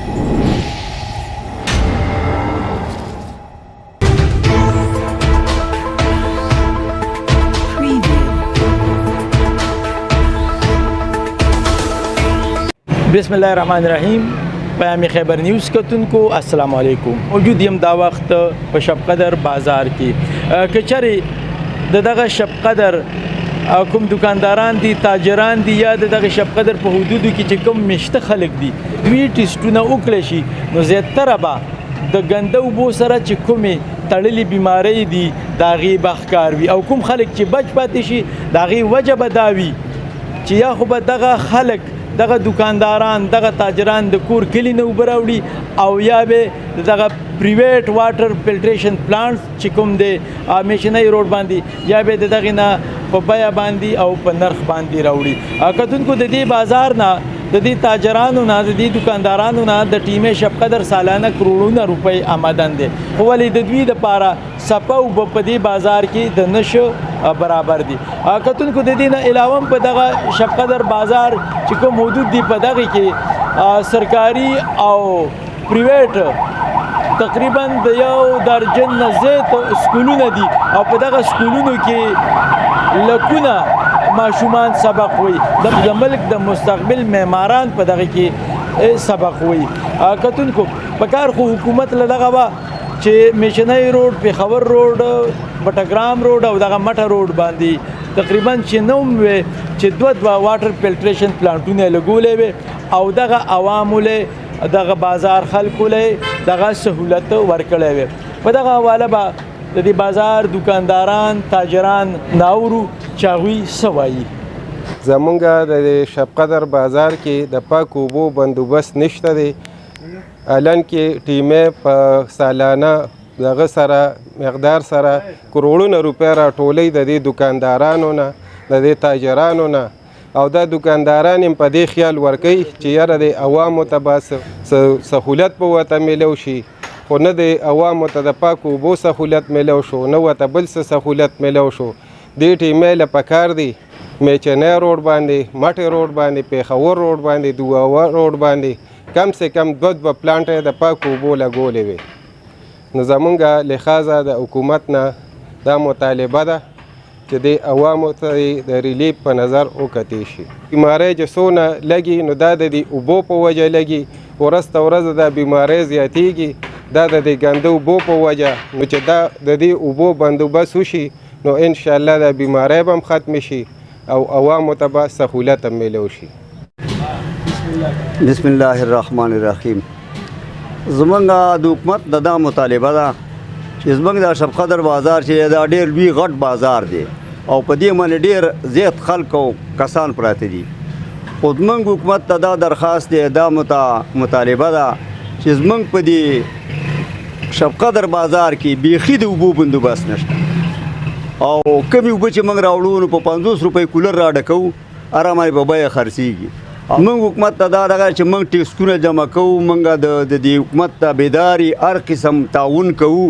بسم الله الرحمن الرحیم. پیام خیبر نیوز کتونکو السلام علیکم. موجود یم دا وخت په شب قدر بازار کې کچري دغه شب قدر کوم دکانداران دي تاجران دي یا دغه شب قدر په حدودو کې چې کوم مشته خلک دي دوی ټیسټونه وکړي شي نو زیاتره به د ګنده اوبو سره چې کومې تړلې بیماری دي د هغې به ښکار وي او کوم خلک چې بچ پاتې شي د هغې وجه به دا وي چې یا خو به دغه خلک دغه دکانداران دغه تاجران د کور کلی نه اوبه راوړي او یا به دغه پریویټ واټر فلټریشن پلانټس چې کوم دی میشنۍ روډ باندې یا به د دغې نه په بیه باندې او په نرخ باندې راوړي. کتونکو د دې بازار نه د دې تاجرانو نه د دې دکاندارانو نه د ټیمې شب قدر سالانه کروڑونه روپۍ آمدن دی خو ولې د دوی دپاره څپه اوبه په دې بازار کې د نشو برابر دي. کتونکو د دې نه علاوه په دغه شب قدر بازار چې کوم حدود دي په دغه کې سرکاري او پریویټ تقریبا د یو درجن نه زیات سکولونه دي او په دغه سکولونو کې لکونه ماشومان سبق وي د ملک د مستقبل معماران په دغه کې سبق وي. کتونکو په کار خو حکومت له دغه به چې میشنۍ روډ پېښور روډ بټګرام روډ او دغه مټه روډ باندې تقریبا چې نوم وي چې دوه واټر فلټریشن پلانټونه لګولې وي او دغه عوامو له دغه بازار خلکو له دغه سهولت ورکړی وي. په دغه حواله به د دې بازار دکانداران تاجران ناورو چې هغوی څه وایي. زمونږ د شب قدر بازار کې د پاک اوبو بندوبست نشته دی. الان کې ټیمې په سالانه دغه سره مقدار سره کروڑونه روپۍ راټولوي د دې دکاندارانو نه د دې تاجرانو نه او دا دکانداران هم په دې خیال ورکوي چې یاره د عوامو ته به سهولت به ورته میلو شي خو نه د عوامو ته د پاک اوبو سهولت میلو شو نه ورته بل څه سهولت میلو شو. دې ټیمې له پکار دی میچنۍ روډ باندې مټې روډ باندې پېښور روډ باندې دوه روډ باندې کم سے کم دوه پلانټ د پاک اوبو لګولې وي. نو زمونږ لحاظه د حکومت نه دا مطالبه ده چې د عوامو ته د ریلیف په نظر وکتې شي. بیماری چې څونه لګي نو دا د دې اوبو په وجه لګي ورځ ته ورځ دا بیماری زیاتیږي دا د دې ګنده اوبو په وجه نو چې دا د دې اوبو بندوبست وشي نو انشاءالله دا بیماری به هم ختم شي او عوامو ته به سهولت هم میلو شي. بسم الله الرحمن الرحیم. زمونږ د حکومت د دا مطالبه ده چې زمونږ د شب قدر بازار چې دا ډېر لوی غټ بازار دی او په دې باندې ډېر زیات خلک او کسان پراته دي. خو زمونږ حکومت ته دا درخواست دی دا مطالبه ده چې زمونږ په دې شب قدر بازار کې بیخي د اوبو بندوبست نشته او کمې اوبه چې موږ راوړو نو په 50 روپۍ کولر راډکوو ارامه په بیه خرڅېږي. موږ حکومت ته دا دغه چې موږ ټیکسونه جمع کوو موږ د دې حکومت ته بیداري هر قسم تعاون کوو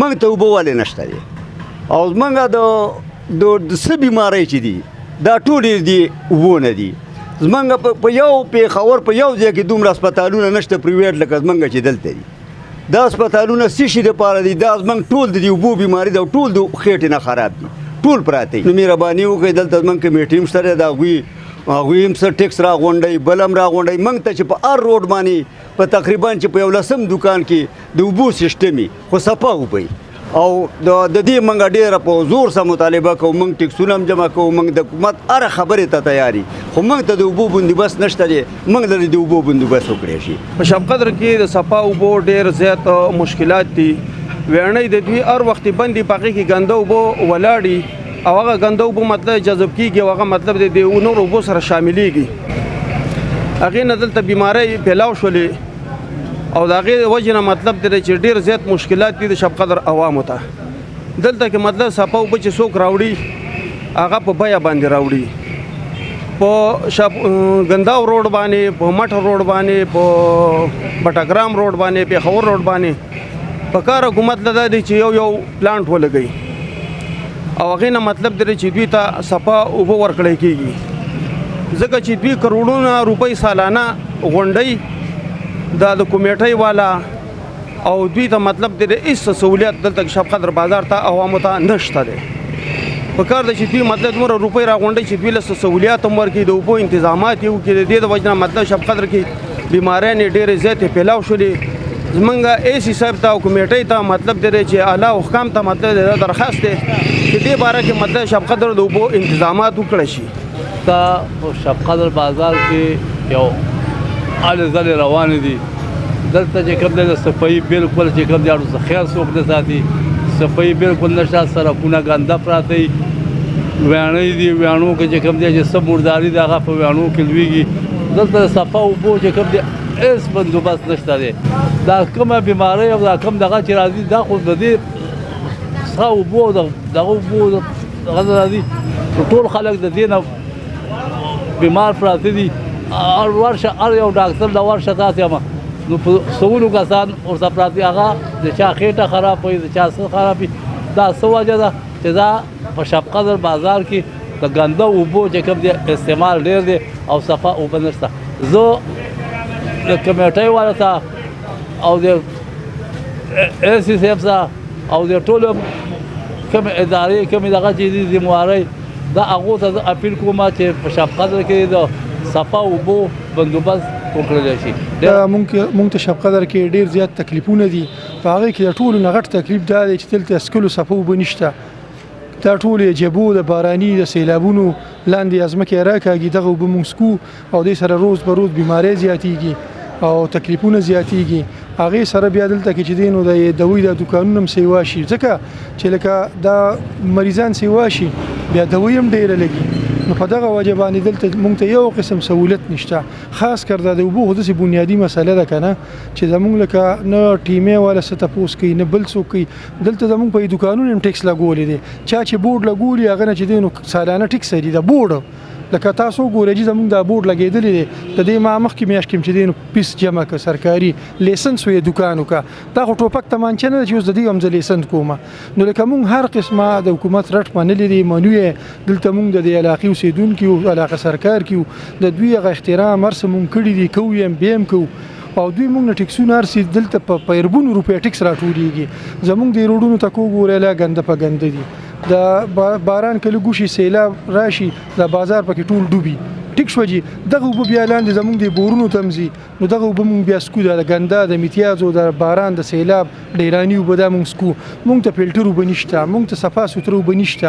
موږ ته اوبه ولې نشته دی او زموږ د څه بیماری چې دي دا ټولې دي اوبو نه دي. زموږ په یو پېښور په یو ځای کې دومره هسپتالونه نشته پریویټ لکه زموږ چې دلته دي. دا هسپتالونه څه شي دپاره دي دا زموږ ټول د دې اوبو بیماري ده او ټول د خېټې نه خراب دي ټول پراته نو مهرباني وکړئ دلته زموږ کمیټي هم شته د هغوی هم څه ټیکس راغونډوي بل هم راغونډوي موږ ته چې په هر روډ باندې په تقریبا چې په 11 دکان کې د اوبو سیسټم وي خو صفا اوبه او د دې موږ ډېره په زور سره مطالبه کوو موږ ټیکسونه هم جمع کوو موږ د حکومت هره خبرې ته تیار یو خو موږ ته د اوبو بندوبست نشته دی موږ لري د اوبو بندوبست وکړی شي. په شب قدر کې د صفا اوبو ډېر زیات مشکلات دي. ویړنۍ د دوی هر وخت بندي په هغې کې ګنده اوبه ولاړي او هغه ګنده اوبه مطلب جذب کېږي او هغه مطلب د نورو اوبو سره شاملېږي. هغې نه دلته بیماری پیلاو شولې او د هغې وجې نه مطلب دی چې ډېر زیات مشکلات دي د شب قدر عوامو ته. دلته کې مطلب صفا اوبه چې څوک راوړي هغه په بیه باندې راوړي. په ګنداو روډ باندې په مټ روډ باندې په بټګرام روډ باندې پېښور روډ باندې په کار حکومت له دا دی چې یو پلانټ ولګوي او هغې نه مطلب دی چې دوی ته صفا اوبه ورکړی کېږي ځکه چې دوی کروڑونه روپۍ سالانه غونډوي دا د کمیټۍ والا او دوی ته مطلب د هیڅ سہولیت دلته شب قدر بازار ته عوامو ته نشته دی. په کار ده چې دوی مطلب دومره روپۍ راغونډوي چې دوی له سہولیات هم ورکړي، د اوبو انتظامات یې وکړي. د دې د وجې نه مطلب شب قدر کې بیماریانې ډېرې زیاتې پیلاو شولې. زمونږ اے سی صاحب ته او کمیټۍ ته مطلب دی چې اعلی حکام ته مطلب د درخواست دی چې دې باره کې مطلب شب قدر د اوبو انتظامات وکړی شي. تا شب قدر بازار کې یو اړې ځلې روانې دي. دلته چې کوم دی د صفایي بالکل چې کوم دی اړو څه خیال څوک نه ساتي. صفایي بالکل نشته، سړکونه ګنده پراته دي، ویاڼې دي، ویاڼو کې چې کوم دی چې څه مرداري دی هغه په ویاڼو کې لویږي. دلته د صفا اوبو چې کوم دی هېڅ بندوبست نشته دی. دا کومه بیمارۍ او دا کوم دغه چې راځي دا خو د دې څښه اوبو دغه اوبو دغه نه راځي. ټول خلک د دې نه بیمار پراته دي. ورشه هر یو ډاکټر له ورشه تاسې اما نو په سوونو کسان ورته پراته هغه د چا خېټه خراب وي، د چا څه خراب وي. دا څه وجه ده چې دا په شب قدر بازار کې د ګنده اوبو چې کوم دی استعمال ډېر دی او صفا اوبه نشته. زه د کمیټۍ والا ته او د اے سی صاحب ته او د ټولو کومې ادارې کومې دغه چې دي ذموارۍ دا هغو ته زه اپیل کوم چې په شب قدر کې د صفا اوبو بندوبست وکړلی شي. مونږ ته شب قدر کې ډېر زیات تکلیفونه دي. په هغې کې د ټولو نه غټ تکلیف دا دی چې دلته څښلو صفا اوبه نشته. دا ټول جبو د باراني د سیلابونو لاندې ځمکې راکاږي. دغه اوبه مونږ څکو او دې سره روز به روز بیمارۍ زیاتېږي او تکلیفونه زیاتېږي. هغې سره بیا دلته کې چې دی نو د دوی د دوکانونه هم سیوا شي، ځکه چې لکه دا مریضان سیوا شي بیا دوی هم ډېره لګي. نو په دغه وجه باندې دلته مونږ ته یو قسم سهولت نشته. خاص کر د اوبو خو داسې بنیادي مسله ده که نه چې زمونږ لکه نه ټیمې والا څه تپوس کوي نه بل څوک کوي. دلته زمونږ په دوکانونو هم ټیکس لګولی دی. چا چې بورډ لګولي هغه نه چې دی نو سالانه ټیکس لري. د بورډ لکه تاسو ګورئ چې زمونږ دا بورډ لګېدلی دی د دې ما مخکې میاشت کې چې دی نو پیس جمع که سرکاري لیسنس ویې دوکان وکړه. دا خو ټوپک تمانچه نه ده چې اوس د دې هم زه لیسنس کومه. نو لکه مونږ هر قسمه د حکومت رټ منلې دي، منو یې. دلته مونږ د دې علاقې اوسېدونکي او علاقه سرکار کې د دوی هغه احترام هر څه مونږ کړي دي، کوو یې بیا هم کوو. او دوی مونږ نه ټیکسونه هر څه دلته په اربونو روپۍ ټیکس راټولېږي. زمونږ د روډونو ته کو ګورئ لا ګنده په ګنده دي. د باران که لږ وشي سیلاب راشي د بازار پکې ټول ډوبي. ټیک شو جي دغه اوبه بیا لاندې زمونږ د بورونو ته هم ځي. نو دغه اوبه مونږ بیا څکو د ګنده د میتیازو د باران د سیلاب ډیراني اوبه دا مونږ څکو. مونږ ته فلټر اوبه نشته، مونږ ته صفا سوتره اوبه نشته.